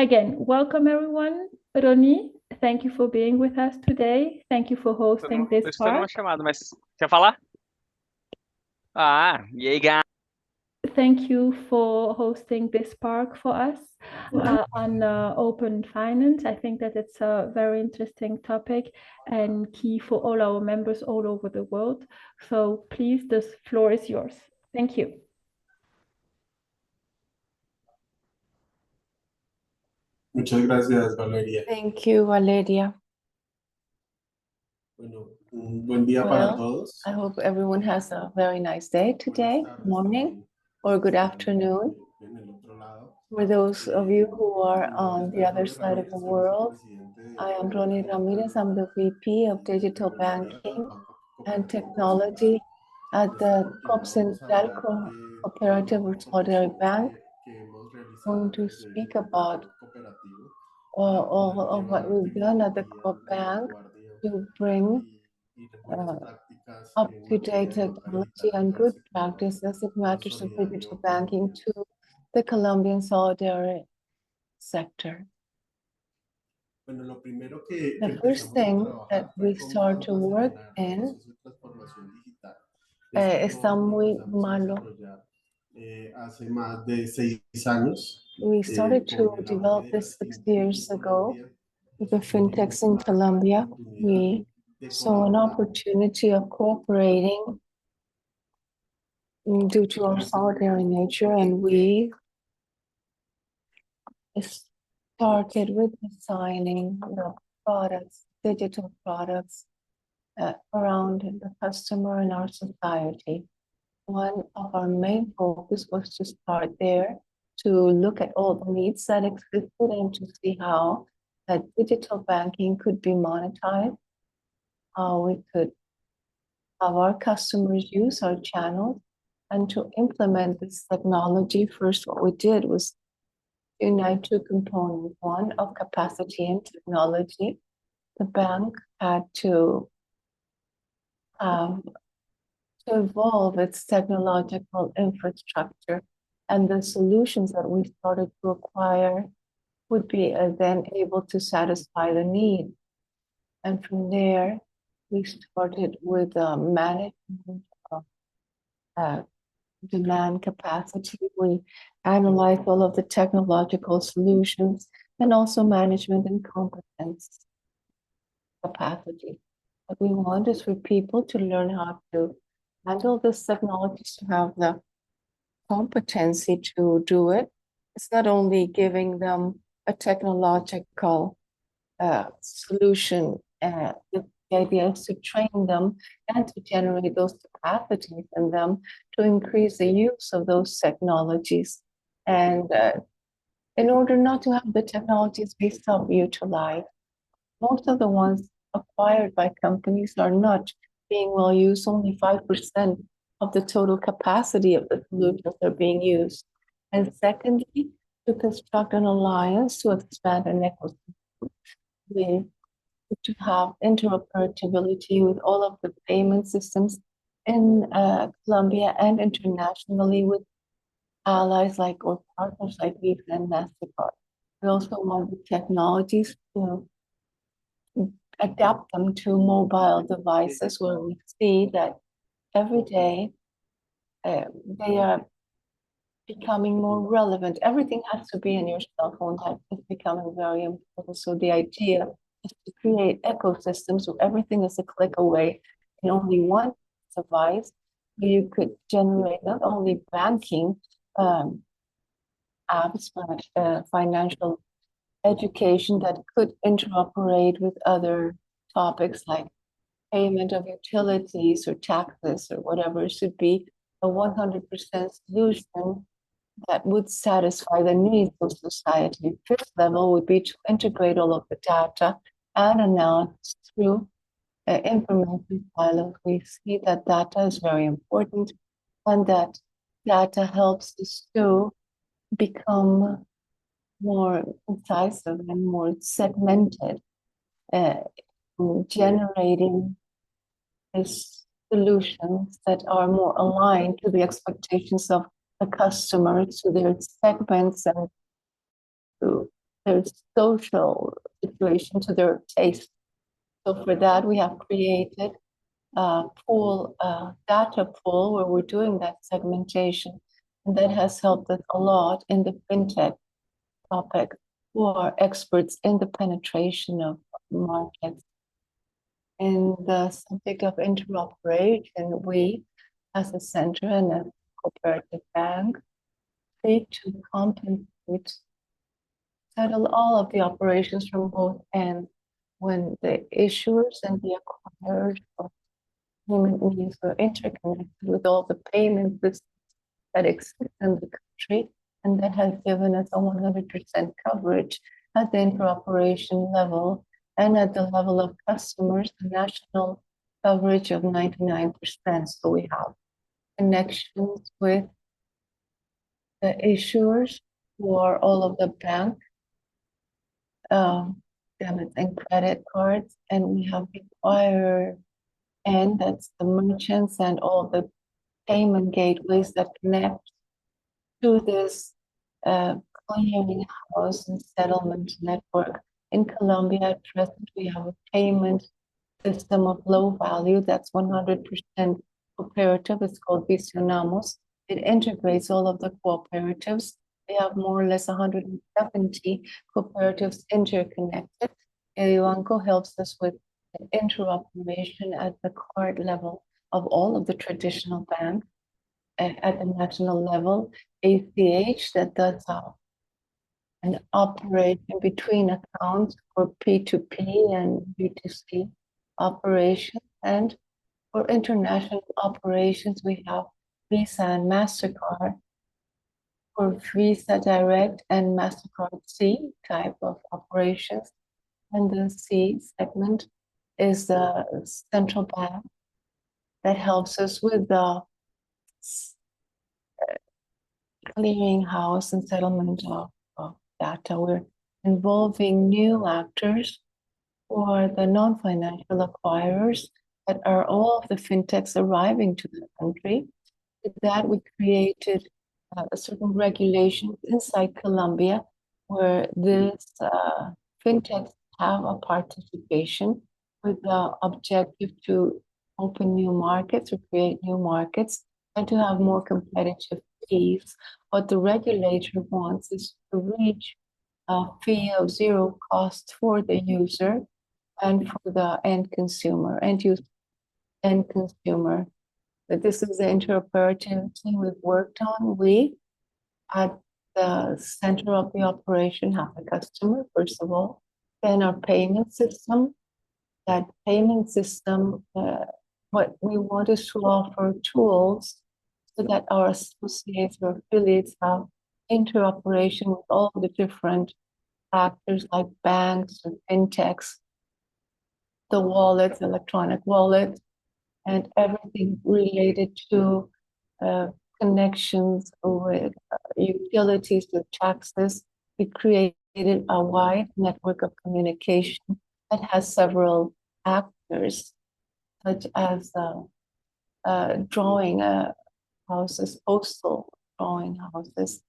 Again, welcome everyone. Ronny, thank you for being with us today. Thank you for hosting Tô this esperando uma part. chamada, mas quer falar? Ah, e aí, Gá? Thank you for hosting this park for us on open finance. I think that it's a very interesting topic and key for all our members all over the world. So please, the floor is yours. Thank you. Muchas gracias, Valeria. Thank you, Valeria. Bueno, un buen día para Well, todos. I hope everyone has a very nice day today, morning, or good afternoon. En el otro lado. For those of you who are on the other side of the world, I am Ronny Ramirez. I'm the VP of Digital Banking and Technology at the Coopcentral Cooperative Solidarity Bank. I'm going to speak about all of what we've done at the Coop Bank to bring up-to-date technology and good practices in matters of digital banking to the Colombian solidarity sector. The first thing that we start to work in está muy malo. Hace más de 6 años. We started to develop this 6 years ago with the fintechs in Colombia. We saw an opportunity of cooperating due to our solidary nature, and we started with designing the products, digital products around the customer and our society. One of our main focus was to start there, to look at all the needs that existed and to see how that digital banking could be monetized, how we could have our customers use our channels, and to implement this technology. First, what we did was unite two components, one of capacity and technology. The bank had to evolve its technological infrastructure, and the solutions that we started to acquire would be then able to satisfy the need. And from there, we started with management of demand capacity. We analyzed all of the technological solutions and also management and competence capacity. What we want is for people to learn how to handle this technology, to have the competency to do it. It's not only giving them a technological solution. The idea is to train them and to generate those capacities in them to increase the use of those technologies. And in order not to have the technologies be sub-utilized, most of the ones acquired by companies are not being well used. Only 5% of the total capacity of the solutions are being used. And secondly, to construct an alliance to expand an ecosystem. To have interoperability with all of the payment systems in Colombia and internationally with allies like or partners like Visa and MasterCard. We also want the technologies to adapt them to mobile devices, where we see that every day they are becoming more relevant. Everything has to be in your cell phone. That is becoming very important. So the idea is to create ecosystems where everything is a click away in only one device, where you could generate not only banking apps, but financial education that could interoperate with other topics like payment of utilities or taxes or whatever. It should be a 100% solution that would satisfy the needs of society. Fifth level would be to integrate all of the data and announce through information silos. We see that data is very important, and that data helps us to become more incisive and more segmented, generating these solutions that are more aligned to the expectations of the customer, to their segments, and to their social situation to their taste. So for that, we have created a pool, data pool where we're doing that segmentation. And that has helped us a lot in the fintech topic, who are experts in the penetration of markets. In the subject of interoperation, we, as a center and a cooperative bank, seek to compensate, settle all of the operations from both ends when the issuers and the acquirers of payment means were interconnected with all the payment systems that exist in the country, and that has given us a 100% coverage at the interoperation level, and at the level of customers, the national coverage of 99%. So we have connections with the issuers for all of the bank debit and credit cards, and we have the acquirer, and that's the merchants and all the payment gateways that connect to this clearing house and settlement network. In Colombia at present, we have a payment system of low value that's 100% cooperative. It's called Visionamos. It integrates all of the cooperatives. We have more or less 170 cooperatives interconnected. Banco helps us with interoperation at the card level of all of the traditional banks. At the national level, ACH that does an operation between accounts for P2P and B2C operations, and for international operations, we have Visa and MasterCard. For Visa Direct and MasterCard C type of operations, and the C segment is the central bank that helps us with the clearing house and settlement of data. We're involving new actors for the non-financial acquirers that are all of the fintechs arriving to the country. With that, we created a certain regulations inside Colombia where this fintechs have a participation with the objective to open new markets or create new markets and to have more competitive fees. What the regulator wants is to reach a fee of zero cost for the user and for the end consumer, end consumer. But this is the interoperability we've worked on. We, at the center of the operation, have a customer, first of all, then our payment system. That payment system, what we want is to offer tools so that our associates or affiliates have interoperation with all the different actors like banks and fintechs, the wallets, electronic wallets, and everything related to connections with utilities, with taxes. We created a wide network of communication that has several actors, such as drawing houses, postal drawing houses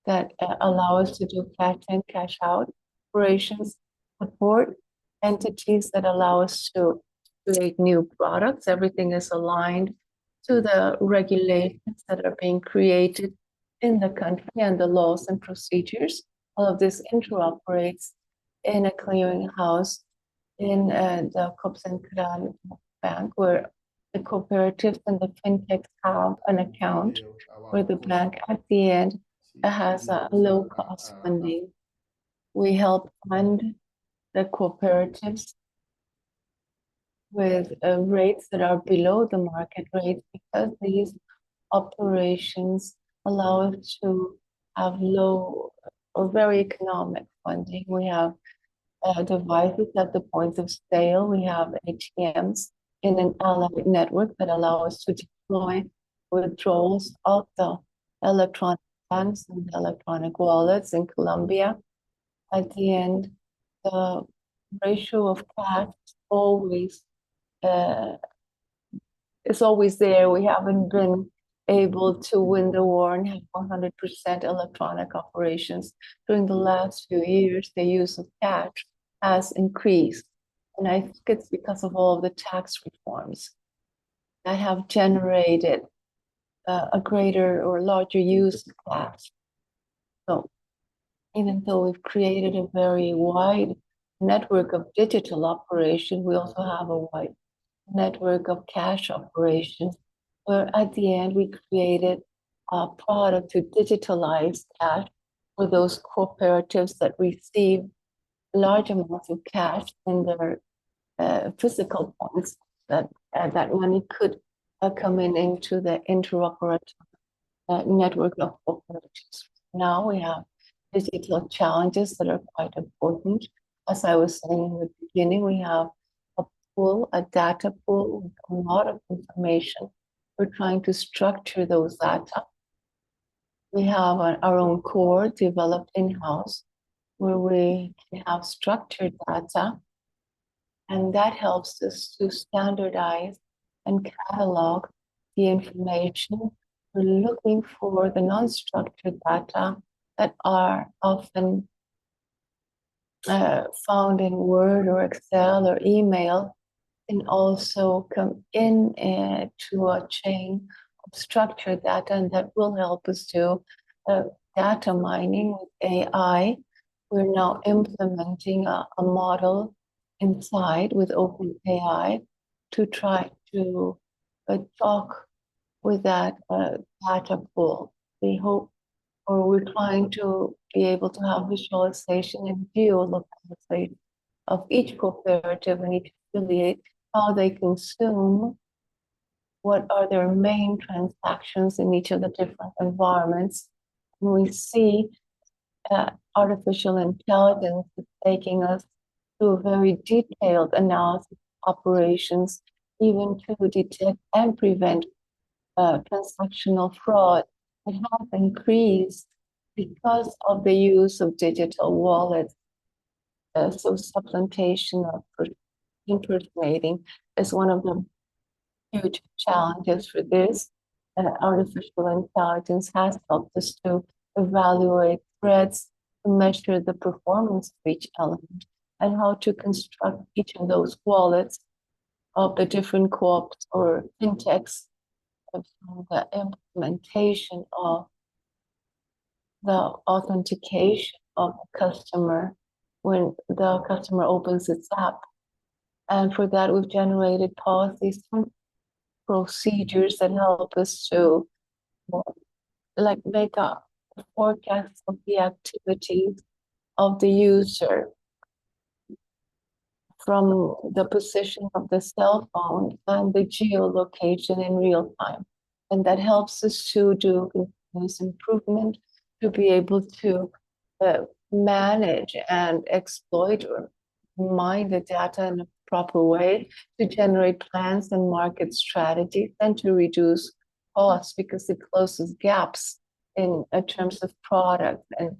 that allow us to do cash in, cash out operations, support entities that allow us to create new products. Everything is aligned to the regulations that are being created in the country and the laws and procedures. All of this interoperates in a clearing house in the Coopcentral bank, where the cooperatives and the fintechs have an account where the bank at the end has a low cost funding. We help fund the cooperatives with rates that are below the market rate, because these operations allow us to have low or very economic funding. We have devices at the point of sale. We have ATMs in an allied network that allow us to deploy withdrawals of the electronic banks and electronic wallets in Colombia. At the end, the ratio of cash is always there. We haven't been able to win the war and have 100% electronic operations. During the last few years, the use of cash has increased. And I think it's because of all of the tax reforms that have generated a greater or larger use of cash. So even though we've created a very wide network of digital operation, we also have a wide network of cash operations, where at the end we created a product to digitalize cash for those cooperatives that receive large amounts of cash in their physical points, that money could come into the interoperative network of cooperatives. Now we have digital challenges that are quite important. As I was saying in the beginning, we have a data pool with a lot of information. We're trying to structure those data. We have our own core developed in-house where we can have structured data, and that helps us to standardize and catalog the information. We're looking for the non-structured data that are often found in Word or Excel or email, and also come in to a chain of structured data, and that will help us do data mining with AI. We're now implementing a model inside with OpenAI to try to talk with that data pool. We hope, or we're trying to be able to have visualization and geolocalization of each cooperative and each affiliate, how they consume, what are their main transactions in each of the different environments. And we see artificial intelligence is taking us to a very detailed analysis of operations, even to detect and prevent transactional fraud. It has increased because of the use of digital wallets. So supplantation or impersonating is one of the huge challenges for this. Artificial intelligence has helped us to evaluate threats, to measure the performance of each element, and how to construct each of those wallets of the different co-ops or fintechs, from the implementation of the authentication of the customer when the customer opens its app. And for that, we've generated policies and procedures that help us to make a forecast of the activities of the user from the position of the cell phone and the geolocation in real time. And that helps us to do continuous improvement, to be able to manage and exploit or mine the data in a proper way, to generate plans and market strategies, and to reduce costs, because it closes gaps in terms of product and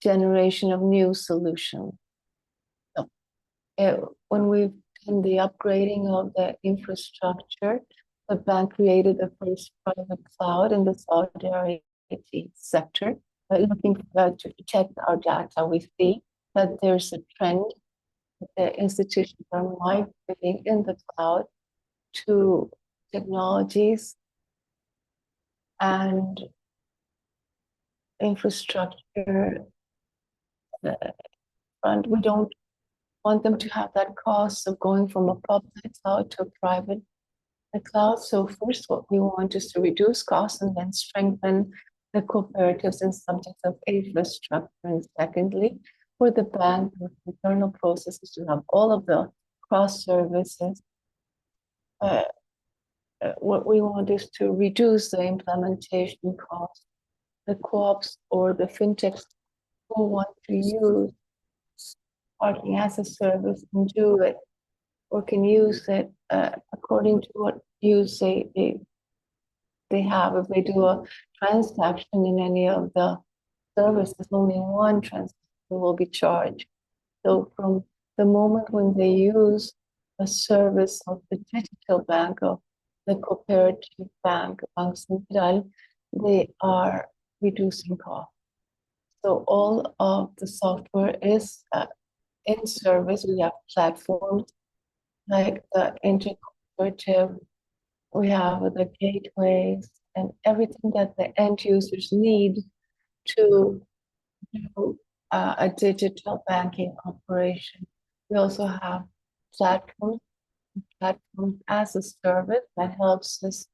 generation of new solutions. So, when we've done the upgrading of the infrastructure, the bank created the first private cloud in the Saudi Arabia sector. Looking to protect our data, we see that there's a trend that the institutions are migrating in the cloud to technologies and infrastructure front. We don't want them to have that cost of going from a public cloud to a private cloud. So first, what we want is to reduce costs and then strengthen the cooperatives in subjects of infrastructure. And secondly, for the bank, with internal processes to have all of the cross services. What we want is to reduce the implementation costs. The co-ops or the fintechs who want to use parking as a service can do it, or can use it according to what use they have. If they do a transaction in any of the services, only one transaction will be charged. So from the moment when they use a service of the digital bank of the cooperative bank, Coopcentral, they are reducing costs. So all of the software is in service. We have platforms like the intercooperative, we have the gateways, and everything that the end users need to do a digital banking operation. We also have platforms as a service that helps us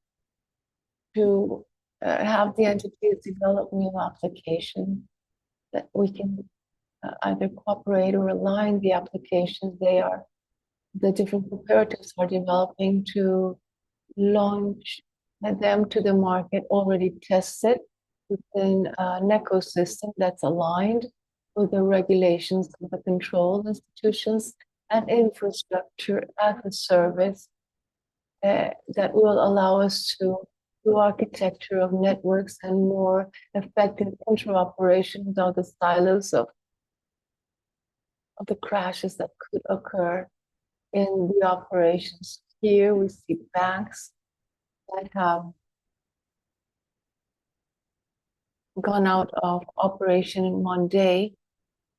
to have the entities develop new applications that we can either cooperate or align the applications the different cooperatives are developing to launch them to the market already tested within an ecosystem that's aligned with the regulations of the control institutions and infrastructure as a service that will allow us to do architecture of networks and more effective interoperation of the silos of the crashes that could occur in the operations. Here we see banks that have gone out of operation in one day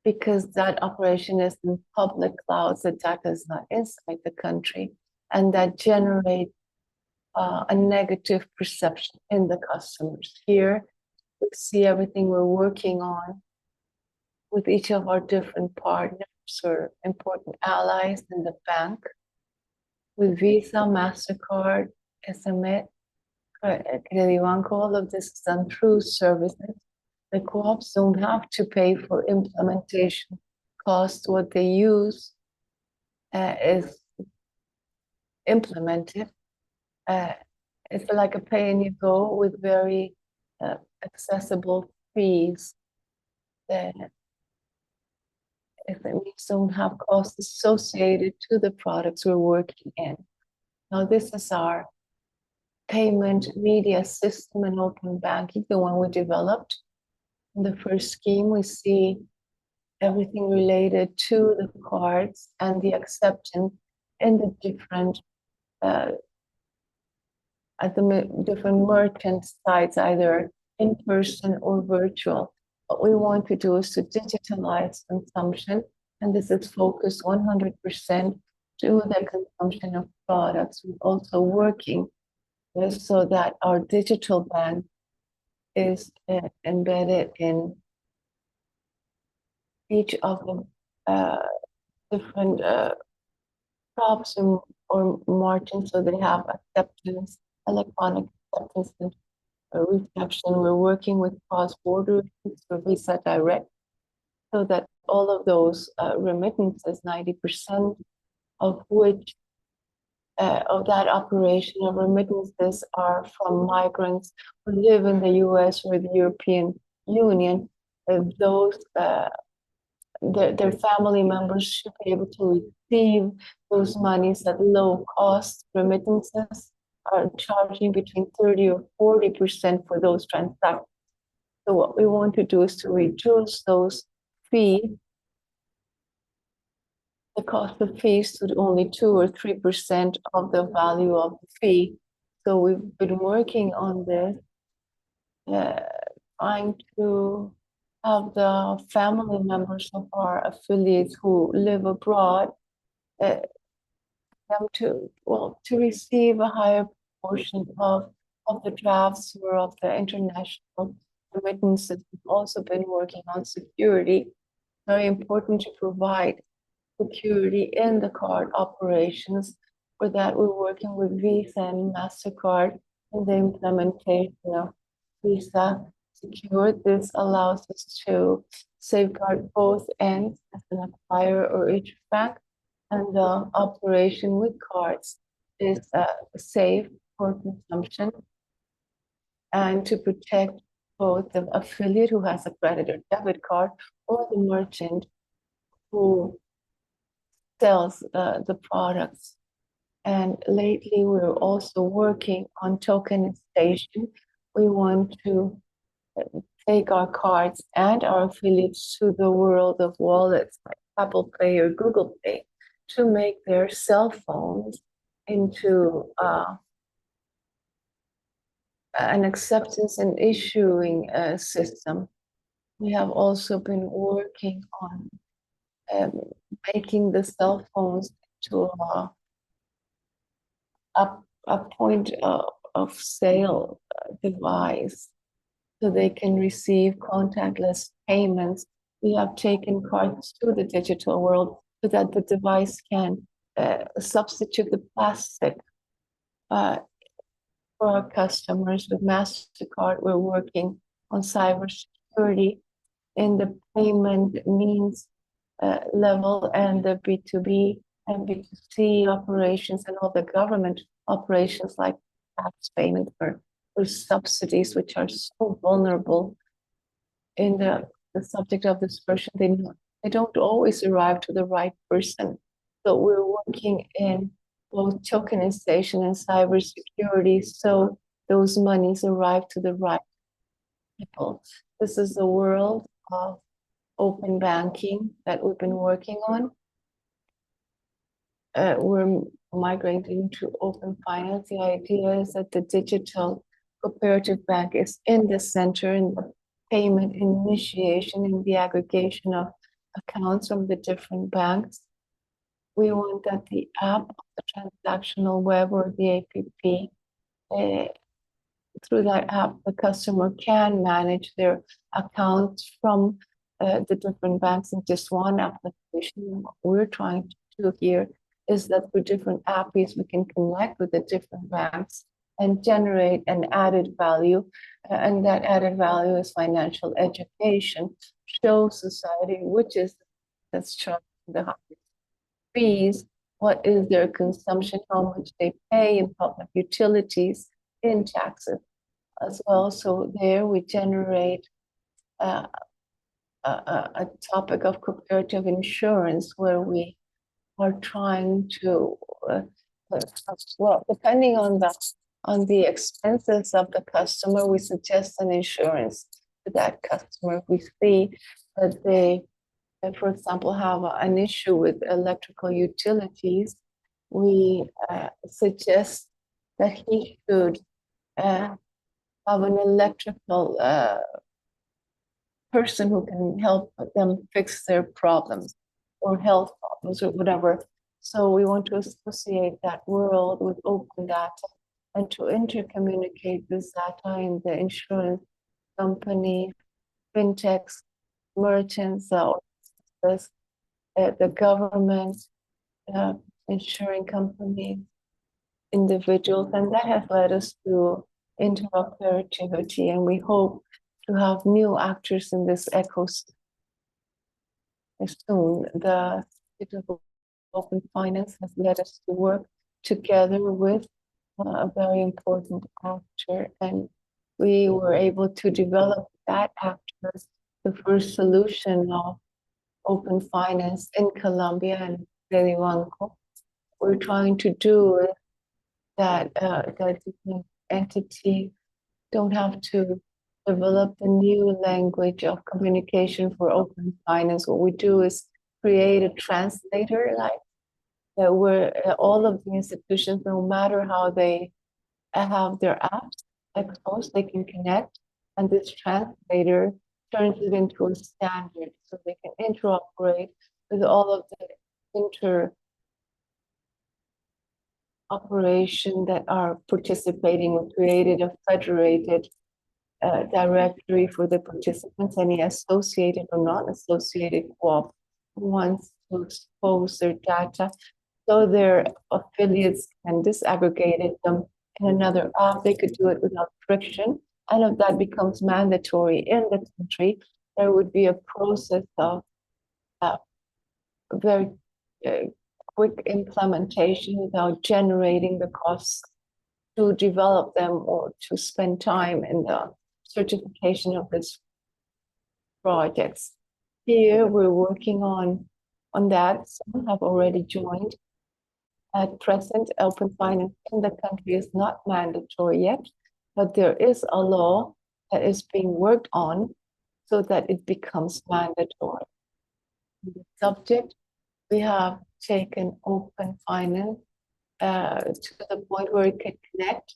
because that operation is in public clouds, the data is not inside the country, and that generate a negative perception in the customers. Here we see everything we're working on with each of our different partners or important allies in the bank, with Visa, MasterCard, SME, Credibanco. All of this is done through services. The co-ops don't have to pay for implementation costs. What they use is implemented. It's like a pay-and-you-go with very accessible fees that if it means don't have costs associated to the products we're working in. Now, this is our payment media system and open banking, the one we developed. In the first scheme, we see everything related to the cards and the acceptance in the different at the different merchant sites, either in person or virtual. What we want to do is to digitalize consumption, and this is focused 100% to the consumption of products. We're also working so that our digital bank is embedded in each of the different crops or margins, so they have acceptance, electronic acceptance and reception. We're working with cross-border for Visa Direct, so that all of those remittances, 90% of which of that operation of remittances are from migrants who live in the US or the European Union. Those their family members should be able to receive those monies at low cost. Remittances are charging between 30 or 40% for those transactions. So what we want to do is to reduce those fees, the cost of fees, to only 2 or 3% of the value of the fee. So we've been working on this, trying to have the family members of our affiliates who live abroad, them to receive a higher proportion of the drafts or of the international remittances. We've also been working on security. Very important to provide security in the card operations. For that, we're working with Visa and MasterCard in the implementation of Visa Secure. This allows us to safeguard both ends as an acquirer or each bank, and the operation with cards is safe for consumption and to protect both the affiliate who has a credit or debit card or the merchant who sells the products. And lately, we're also working on tokenization. We want to take our cards and our affiliates to the world of wallets like Apple Pay or Google Pay to make their cell phones into an acceptance and issuing system. We have also been working on making the cell phones to a point of sale device so they can receive contactless payments. We have taken cards to the digital world so that the device can substitute the plastic for our customers. With MasterCard, we're working on cybersecurity in the payment means level and the B2B and B2C operations and all the government operations like tax payment for subsidies, which are so vulnerable in the subject of dispersion. They don't always arrive to the right person. So we're working in both tokenization and cybersecurity so those monies arrive to the right people. This is the world of open banking that we've been working on. We're migrating to open finance. The idea is that the digital cooperative bank is in the center in the payment initiation and the aggregation of accounts from the different banks. We want that the app, the transactional web or the APP, through that app, the customer can manage their accounts from the different banks in just one application. What we're trying to do here is that through different apps, we can connect with the different banks and generate an added value. And that added value is financial education, show society which is that's charging the highest fees, what is their consumption, how much they pay in public utilities, in taxes as well. So there we generate a topic of cooperative insurance where we are trying to, well, depending on the expenses of the customer, we suggest an insurance to that customer. If we see that they, for example, have an issue with electrical utilities, we suggest that he should have an electrical person who can help them fix their problems or health problems or whatever. So we want to associate that world with open data and to intercommunicate this data in the insurance company, fintechs, merchants, the government, insuring companies, individuals, and that has led us to interoperability, and we hope to have new actors in this ecosystem soon. The digital open finance has led us to work together with a very important actor, and we were able to develop that actor, the first solution of open finance in Colombia and Banco. We're trying to do is that different entities don't have to develop a new language of communication for open finance. What we do is create a translator, like where all of the institutions, no matter how they have their apps exposed, they can connect, and this translator turns it into a standard so they can interoperate with all of the interoperation that are participating. We created a federated directory for the participants, any associated or not associated co-op who wants to expose their data so their affiliates can disaggregate them in another app. They could do it without friction. And if that becomes mandatory in the country, there would be a process of very quick implementation without generating the costs to develop them or to spend time in the certification of these projects. Here we're working on that. Some have already joined. At present, open finance in the country is not mandatory yet, but there is a law that is being worked on so that it becomes mandatory. The subject, we have taken open finance to the point where it can connect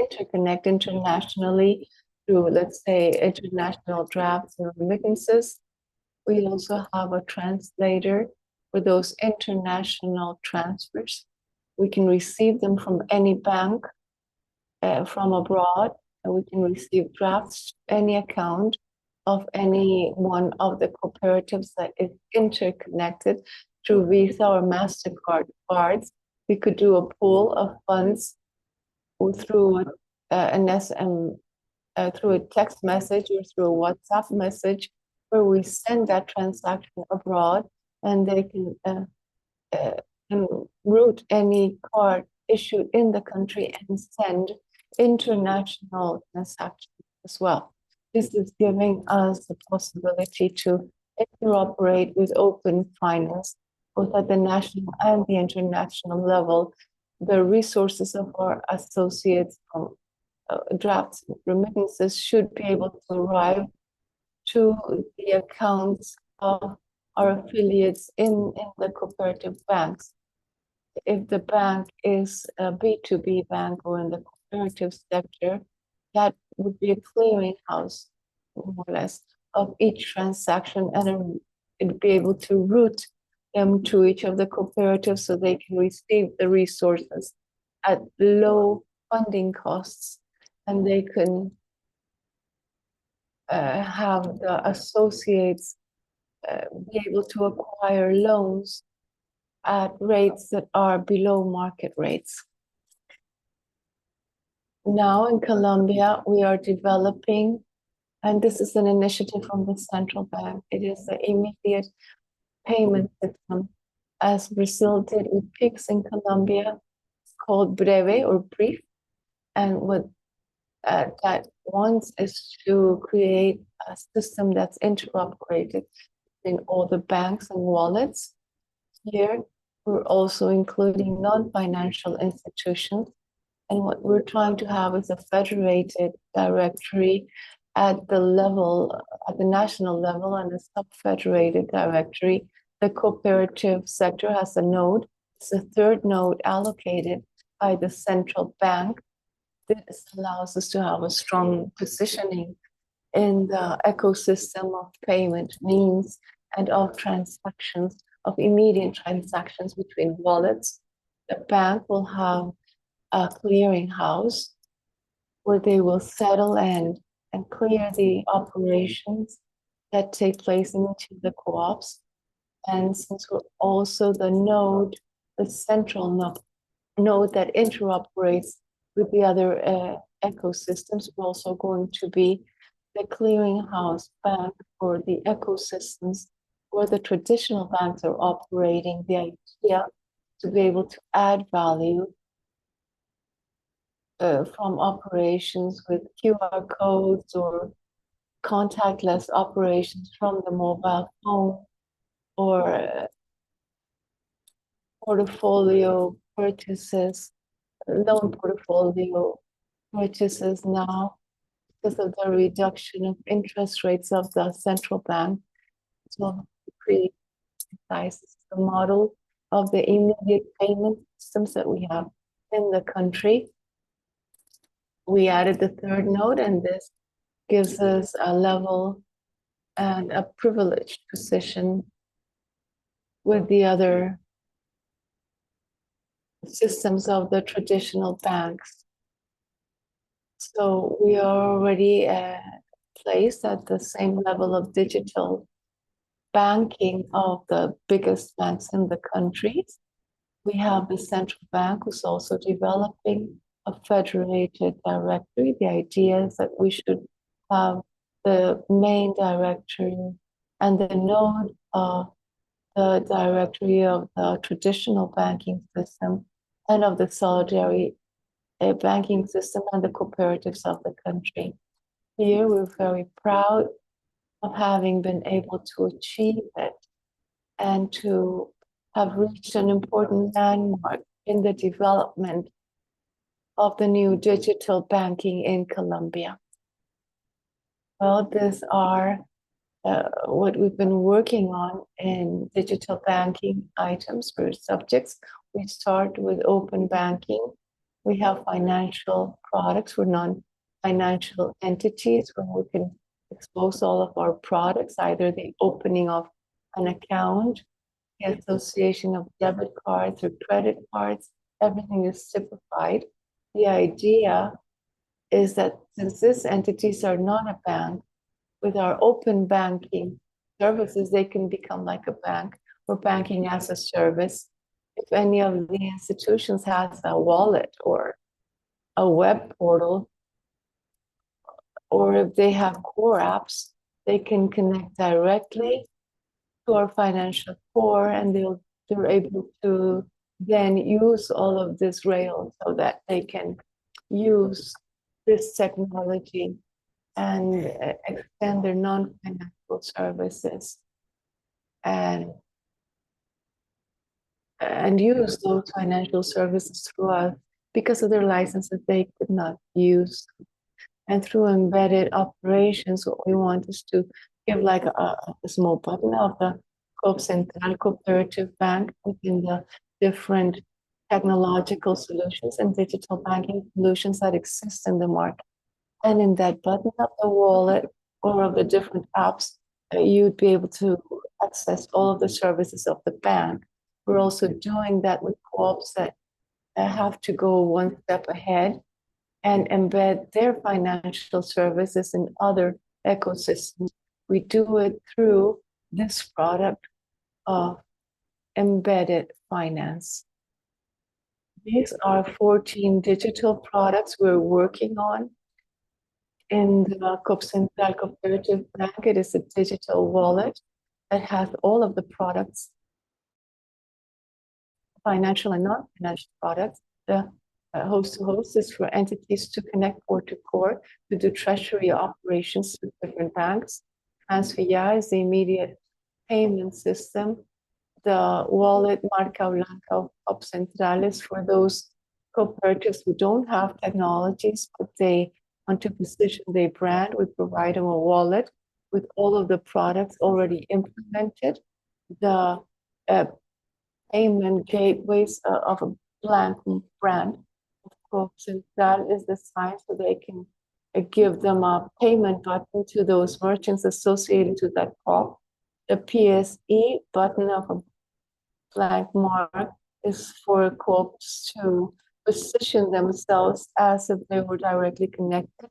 interconnect internationally through, let's say, international drafts and remittances. We also have a translator for those international transfers. We can receive them from any bank from abroad, and we can receive drafts, any account of any one of the cooperatives that is interconnected through Visa or MasterCard cards. We could do a pool of funds through through a text message or through a WhatsApp message, where we send that transaction abroad, and they can route any card issued in the country and send international transactions as well. This is giving us the possibility to interoperate with open finance, both at the national and the international level. The resources of our associates from drafts and remittances should be able to arrive to the accounts of our affiliates in the cooperative banks. If the bank is a B2B bank or in the cooperative sector, that would be a clearinghouse, more or less, of each transaction, and it would be able to route them to each of the cooperatives so they can receive the resources at low funding costs, and they can have the associates be able to acquire loans at rates that are below market rates. Now in Colombia, we are developing, and this is an initiative from the central bank, it is the immediate payment system, as Brazil did with PIX in Colombia. It's called Breve or Brief. And what that wants is to create a system that's interoperated in all the banks and wallets. Here, we're also including non-financial institutions. And what we're trying to have is a federated directory at the level, at the national level, and a sub-federated directory. The cooperative sector has a node. It's a third node allocated by the central bank. This allows us to have a strong positioning in the ecosystem of payment means and of transactions, of immediate transactions between wallets. The bank will have a clearinghouse where they will settle and clear the operations that take place in each of the co-ops. And since we're also the node, the central node that interoperates with the other ecosystems, we're also going to be the clearinghouse bank for the ecosystems where the traditional banks are operating. The idea to be able to add value from operations with QR codes or contactless operations from the mobile phone, or portfolio purchases, loan portfolio purchases now, because of the reduction of interest rates of the central bank. So pretty precise is the model of the immediate payment systems that we have in the country. We added the third node, and this gives us a level and a privileged position with the other systems of the traditional banks. So we are already placed at the same level of digital banking of the biggest banks in the country. We have the central bank who's also developing a federated directory. The idea is that we should have the main directory and the node of the directory of the traditional banking system and of the solidarity banking system and the cooperatives of the country. Here, we're very proud of having been able to achieve it and to have reached an important landmark in the development of the new digital banking in Colombia. Well, these are what we've been working on in digital banking items for subjects. We start with open banking, We have financial products for non-financial entities where we can expose all of our products, either the opening of an account, the association of debit cards or credit cards. Everything is simplified. The idea is that since these entities are not a bank, with our open banking services, they can become like a bank or banking as a service. If any of the institutions has a wallet or a web portal, or if they have core apps, they can connect directly to our financial core, and they're able to then use all of this rail so that they can use this technology and extend their non-financial services and use those financial services through us because of their licenses they could not use. And through embedded operations, what we want is to give like a small button of the Coopcentral cooperative bank within the different technological solutions and digital banking solutions that exist in the market. And in that button of the wallet or of the different apps, you'd be able to access all of the services of the bank. We're also doing that with co-ops that have to go one step ahead and embed their financial services in other ecosystems. We do it through this product of embedded finance. These are 14 digital products we're working on. In the Coopcentral Cooperative Bank, it is a digital wallet that has all of the products, financial and non-financial products. The host-to-host is for entities to connect core-to-core to do treasury operations with different banks. Transferia is the immediate payment system. The wallet Marca Blanca of Coopcentral is for those cooperatives who don't have technologies, but they want to position their brand. We provide them a wallet with all of the products already implemented. The payment gateways of a blank brand of Coopcentral is designed so they can give them a payment button to those merchants associated to that crop. The PSE button of a blank mark is for co-ops to position themselves as if they were directly connected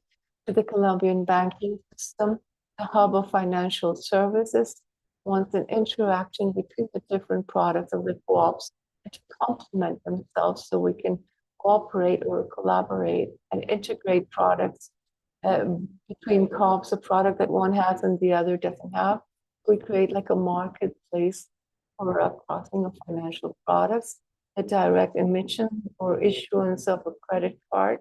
to the Colombian banking system. The hub of financial services wants an interaction between the different products of the co-ops to complement themselves so we can cooperate or collaborate and integrate products between co-ops, a product that one has and the other doesn't have. We create like a marketplace for a crossing of financial products, a direct emission or issuance of a credit card.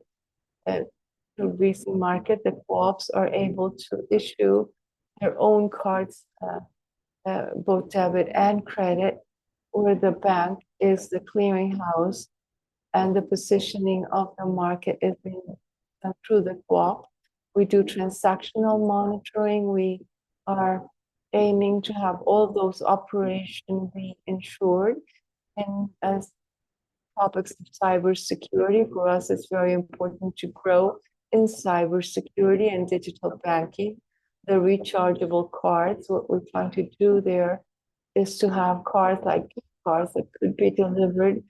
Through VC market, the co-ops are able to issue their own cards, both debit and credit, where the bank is the clearinghouse and the positioning of the market is being done through the co-op. We do transactional monitoring. We are aiming to have all those operations be insured. And as topics of cybersecurity, for us, it's very important to grow in cybersecurity and digital banking. The rechargeable cards, what we're trying to do there is to have cards like gift cards that could be delivered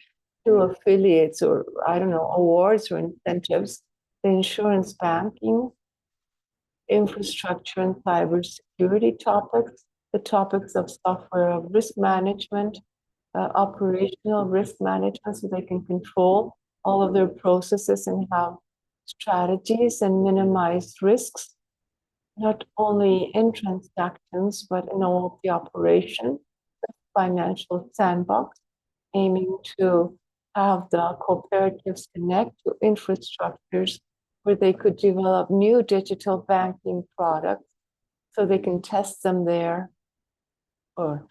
to affiliates or, I don't know, awards or incentives. The insurance banking, infrastructure and cybersecurity topics, the topics of software of risk management, operational risk management, so they can control all of their processes and have strategies and minimize risks, not only in transactions, but in all of the operation. Financial sandbox, aiming to have the cooperatives connect to infrastructures where they could develop new digital banking products so they can test them there or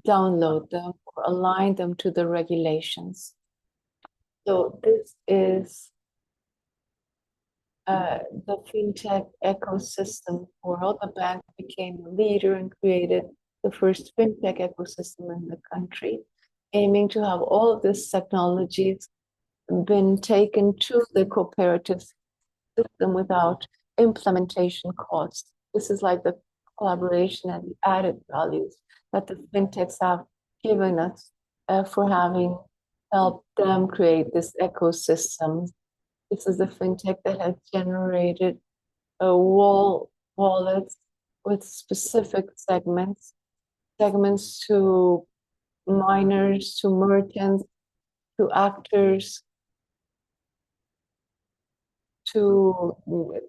download them or align them to the regulations. So this is the fintech ecosystem world. The bank became a leader and created the first fintech ecosystem in the country, aiming to have all of these technologies been taken to the cooperative system without implementation costs. This is like the collaboration and the added values that the fintechs have given us for having helped them create this ecosystem. This is a fintech that has generated wallets with specific segments to miners, to merchants, to actors, to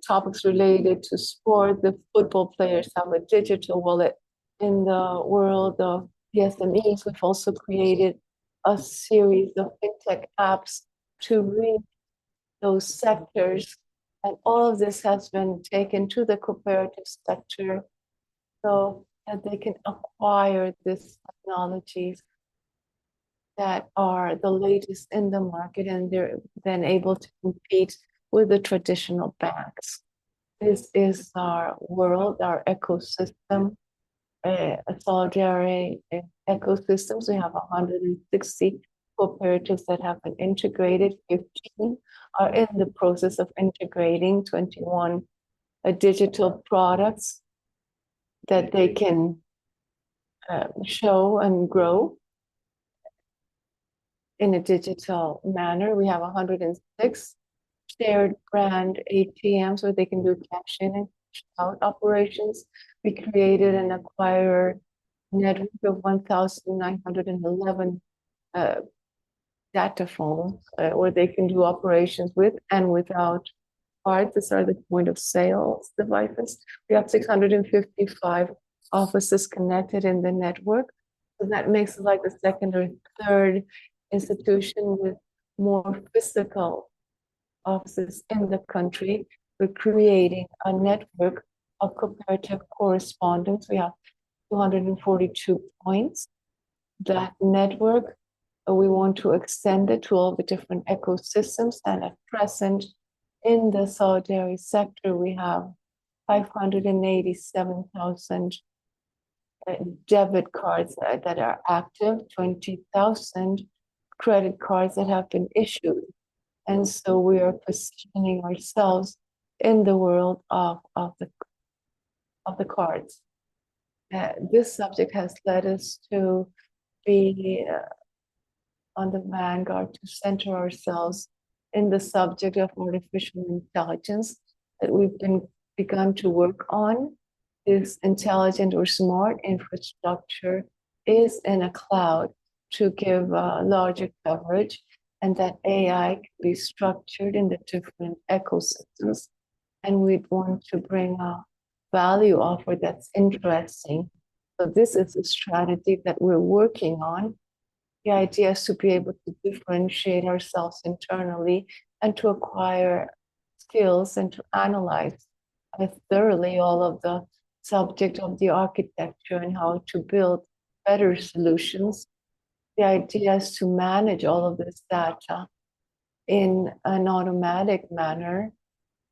topics related to sport. The football players have a digital wallet. In the world of the SMEs, we've also created a series of fintech apps to reach those sectors. And all of this has been taken to the cooperative sector so that they can acquire these technologies that are the latest in the market, and they're then able to compete with the traditional banks. This is our world, our ecosystem, solidarity ecosystems. We have 160 cooperatives that have been integrated. 15 are in the process of integrating, 21 digital products that they can show and grow in a digital manner. We have 106 shared brand ATMs where they can do cash in and cash out operations. We created an acquirer network of 1,911 data phones where they can do operations with and without cards. These are the point of sales devices. We have 655 offices connected in the network. So that makes it like the second or third institution with more physical offices in the country. We're creating a network of cooperative correspondents. We have 242 points. That network, we want to extend it to all the different ecosystems, and at present in the solidarity sector, we have 587,000 debit cards that are active, 20,000 credit cards that have been issued. And so we are positioning ourselves in the world of the cards. This subject has led us to be on the vanguard, to center ourselves in the subject of artificial intelligence that we've begun to work on. This intelligent or smart infrastructure is in a cloud to give larger coverage, and that AI can be structured in the different ecosystems. And we'd want to bring a value offer that's interesting. So this is a strategy that we're working on. The idea is to be able to differentiate ourselves internally and to acquire skills and to analyze thoroughly all of the subject of the architecture and how to build better solutions. The idea is to manage all of this data in an automatic manner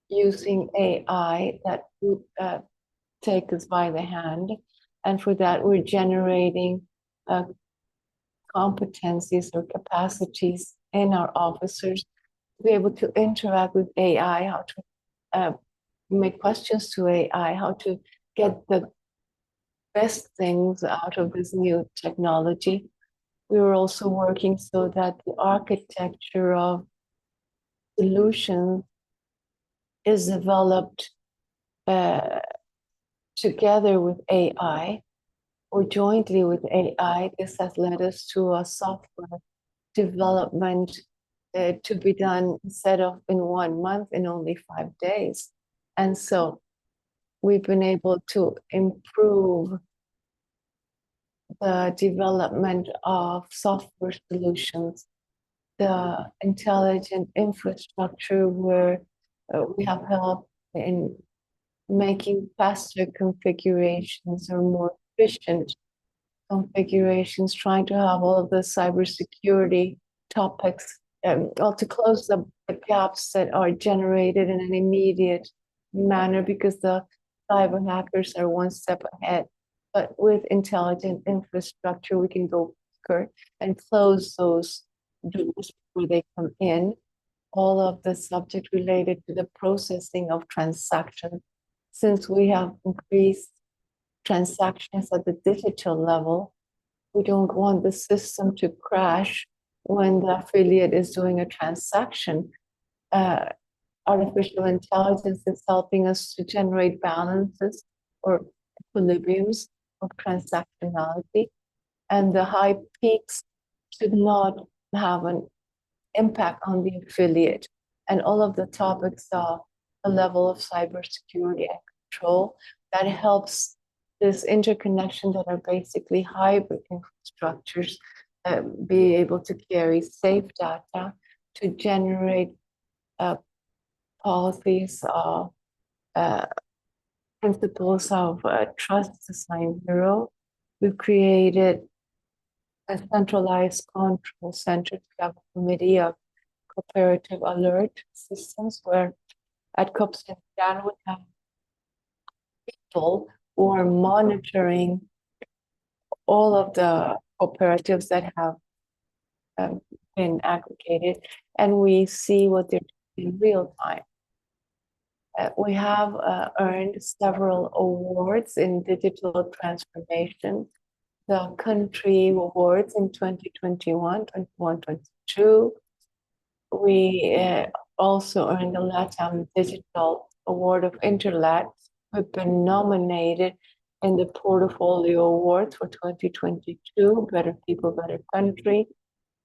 using AI that would take us by the hand. And for that, we're generating competencies or capacities in our officers to be able to interact with AI, how to make questions to AI, how to get the best things out of this new technology. We were also working so that the architecture of solutions is developed together with AI or jointly with AI. This has led us to a software development to be done instead of in 1 month, in only 5 days. And so we've been able to improve the development of software solutions, the intelligent infrastructure where we have help in making faster configurations or more efficient configurations, trying to have all of the cybersecurity topics, or to close the gaps that are generated in an immediate manner because the cyber hackers are one step ahead. But with intelligent infrastructure, we can go quicker and close those doors where they come in, all of the subject related to the processing of transactions. Since we have increased transactions at the digital level, we don't want the system to crash when the affiliate is doing a transaction. Artificial intelligence is helping us to generate balances or equilibriums of transactionality, and the high peaks should not have an impact on the affiliate. And all of the topics are a level of cybersecurity and control that helps this interconnection that are basically hybrid infrastructures be able to carry safe data to generate policies of principles of trust assigned zero. We've created a centralized control center to have a committee of cooperative alert systems where at Coopcentral we have people who are monitoring all of the cooperatives that have been aggregated, and we see what they're doing in real time. We have earned several awards in digital transformation. The country awards in 2021, 22. We also earned the LATAM Digital Award of Interlat. We've been nominated in the Portfolio Awards for 2022, Better People, Better Country.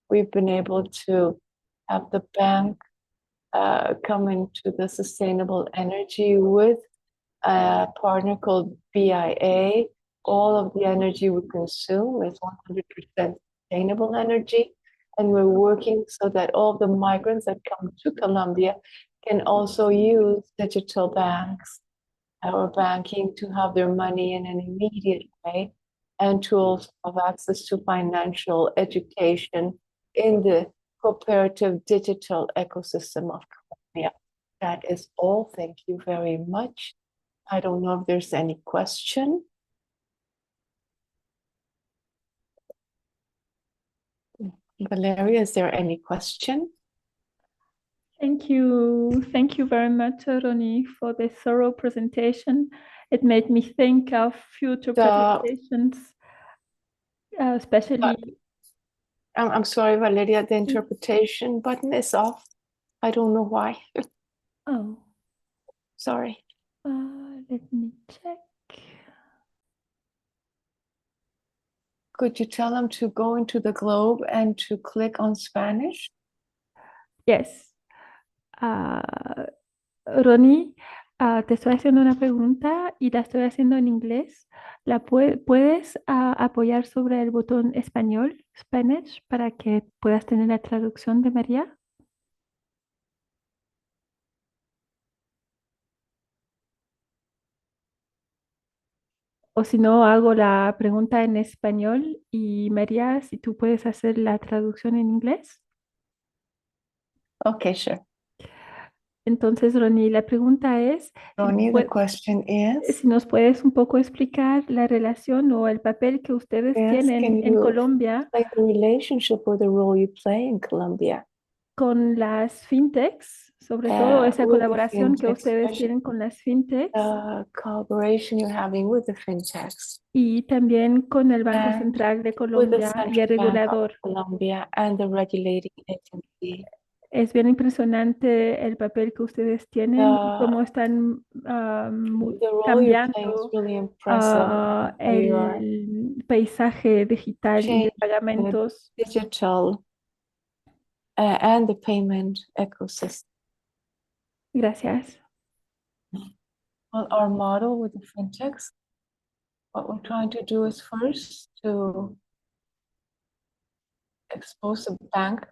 We've been able to have the bank come into the sustainable energy with a partner called BIA. All of the energy we consume is 100% sustainable energy, and we're working so that all the migrants that come to Colombia can also use digital banks or banking to have their money in an immediate way, and to also have access to financial education in the cooperative digital ecosystem of Colombia. That is all. Thank you very much. I don't know if there's any question. Valeria, is there any question? Thank you. Thank you very much, Ronny, for this thorough presentation. It made me think of future presentations, especially. I'm sorry, Valeria, the interpretation button is off. I don't know why. Oh. Sorry. Let me check. Could you tell them to go into the globe and to click on Spanish? Yes. Ronny, te estoy haciendo una pregunta y la estoy haciendo en inglés. ¿Puedes apoyar sobre el botón español, Spanish, para que puedas tener la traducción de María? O si no, hago la pregunta en español y María, si tú puedes hacer la traducción en inglés. Okay, sure. Entonces, Ronny, la pregunta es, Ronny, the question is, si nos puedes un poco explicar la relación o el papel que ustedes tienen en Colombia, like the relationship or the role you play in Colombia, con las fintechs, sobre todo esa with the colaboración que fintechs, ustedes tienen con las fintechs, collaboration you're having with the fintechs, y también con el Banco and Central de with the Colombia y el Central Bank of regulador. Colombia and the regulating agency. Es bien impresionante el papel que ustedes tienen y cómo están cambiando el paisaje digital y de pagamentos. Digital and the payment ecosystem. Gracias. Well, our model with the fintechs, what we're trying to do is first to expose the bank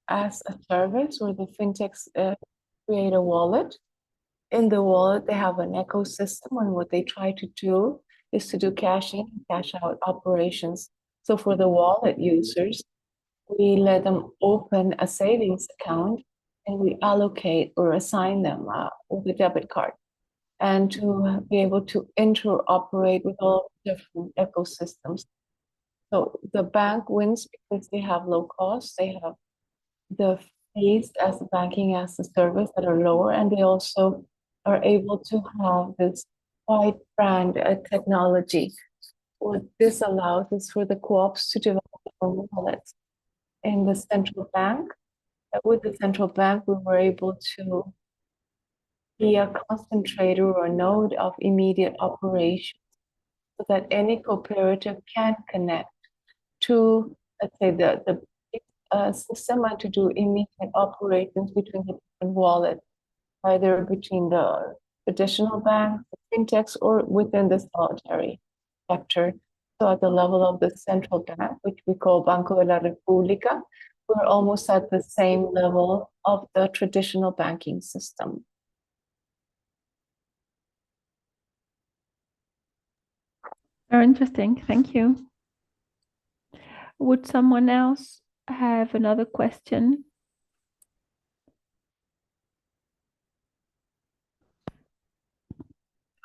as a service where the fintechs create a wallet. In the wallet, they have an ecosystem, and what they try to do is to do cash in and cash out operations. So for the wallet users, we let them open a savings account and we allocate or assign them with a debit card, and to be able to interoperate with all different ecosystems. So the bank wins because they have low cost, they have the fees as banking as a service that are lower, and they also are able to have this wide brand technology. What this allows is for the co-ops to develop their own wallets in the central bank. With the central bank, we were able to be a concentrator or node of immediate operation so that any cooperative can connect to, let's say, the system and to do immediate operations between the different wallets, either between the traditional banks, the fintechs, or within the solitary sector. So at the level of the central bank, which we call Banco de la República, we're almost at the same level of the traditional banking system. Very interesting. Thank you. Would someone else have another question?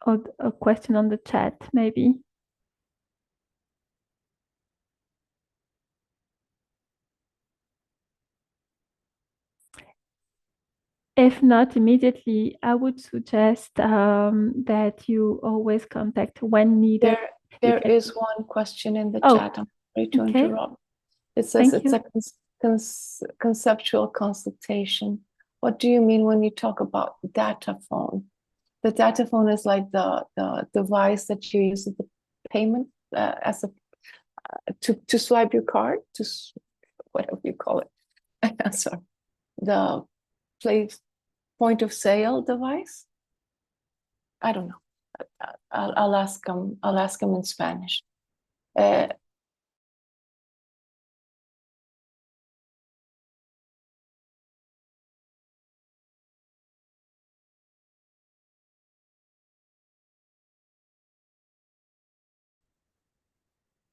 Or a question on the chat, maybe? If not immediately, I would suggest that you always contact when needed. There is one question in the Oh, chat. I'm sorry to okay. interrupt. It says Thank it's you. a conceptual consultation. What do you mean when you talk about data phone? The data phone is like the device that you use at the payment as a to swipe your card, whatever you call it. Sorry, the point of sale device. I don't know. I'll ask him. I'll ask him in Spanish.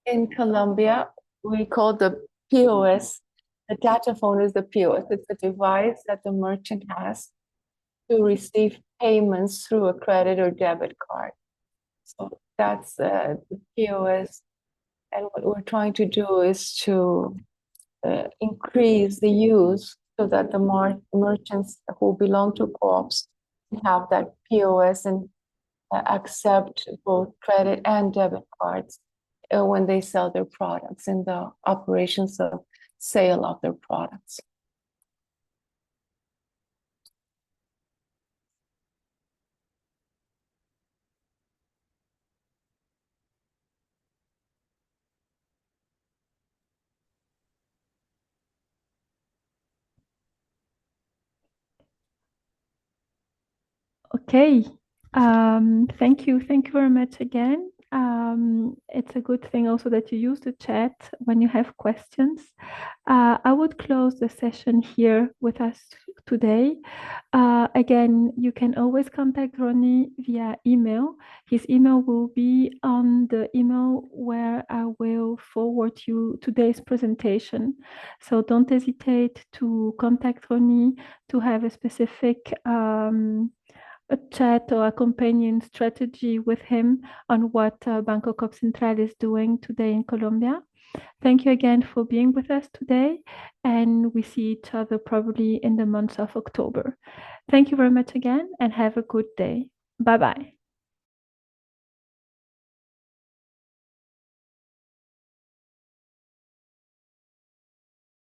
In Colombia, we call the POS, the data phone is the POS. It's a device that the merchant has to receive payments through a credit or debit card. So that's the POS. And what we're trying to do is to increase the use so that the merchants who belong to co-ops have that POS and accept both credit and debit cards when they sell their products in the operations of sale of their products. Okay. Thank you. Thank you very much again. It's a good thing also that you use the chat when you have questions. I would close the session here with us today. Again, you can always contact Ronny via email. His email will be on the email where I will forward you today's presentation. So don't hesitate to contact Ronny to have a specific a chat or a companion strategy with him on what Banco Coopcentral is doing today in Colombia. Thank you again for being with us today, and we see each other probably in the month of October. Thank you very much again, and have a good day. Bye-bye.